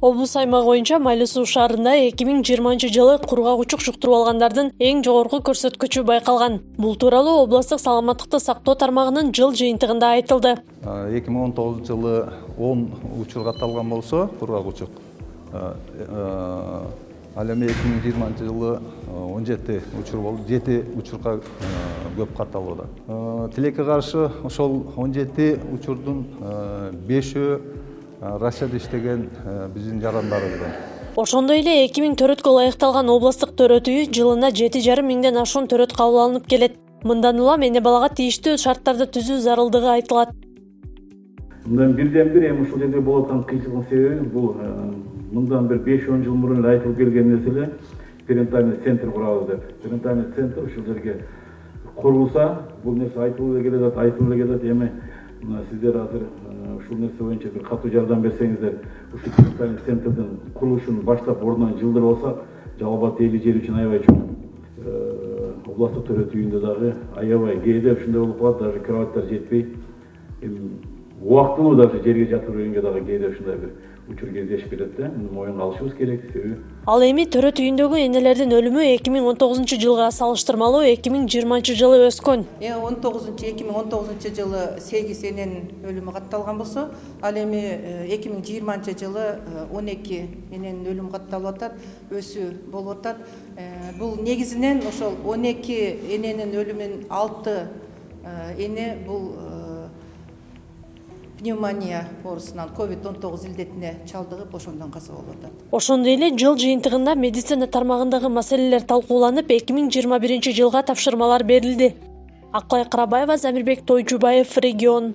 Облус аймагы боюнча Майлы Суу шаарында 2020 жылы кургак учук жуктуруп алгандардын эң жогорку көрсөткүчү байкалган. Бул тууралуу облустук саламаттыкты сактоо тармагынын жыл жыйынтыгында айтылды. 2019 жылы 10 учур катталган болсо, кургак учук. Ал эми 2020 жылы 17 учур болуп, 7 учурга көп катталып атат. Тилекке каршы ошол 17 учурдун 5-өө Россияда иштеген биздин жарандарыбыз. Ошондой эле 2000 төрөткө ылайыкталган облустук төрөт үйү жылына 7,5 миңден ашуун төрөт кабыл алынып келет. Мындан улам эне балага тийиштүү шарттарды түзүү зарылдыгы айтылат. Мындан бирден-бир эми ушул жерде болуп аткан кыйынчылыктын себеби бул мындан бир 5-10 жыл мурун айтылып келген нерселер перинатальный центр курабыз деп. Перинатальный центр ушул жерге курулса, бул нерсе айтылып келет, эми сиздер азыр ушул нерсе боюнча бир катуу жардам берсеңиздер, ушул перинатальный центрдин курулушун баштап ордунан жылдырып алсак, Жалал Абад эли жери үчүн аябай чоң. Областык төрөт үйүндө дагы аябай кээде ушундай болуп калат, даже кроваттар жетпей, убактылуу даже жерге жатып жүргөнгө дагы кээде ушундай бир учур кездешип кетет да. Муну моюнга алышыбыз керек, себеби ал эми төрөт үйүндөгү энелердин өлүмү 2019 жылга салыштырмалуу 2020 жылы өскөн. 2019 жылы 8 эненин өлүмү катталган болсо, ал эми 2020 жылы 12 эненин өлүмү катталып атат, өсүү болуп атат. Бул негизинен ошол 12 эненин өлүмүнүн 6 эне бул пневмония оорусунан COVID-19 илдетине чалдыгып, ошондон каза болуп атат. Ошондой эле жыл жыйынтыгында медицина тармагындагы маселелер талкууланып, 2021 жылга тапшырмалар берилди. Акбай Карабаева, Замирбек Тойчубаев, Регион.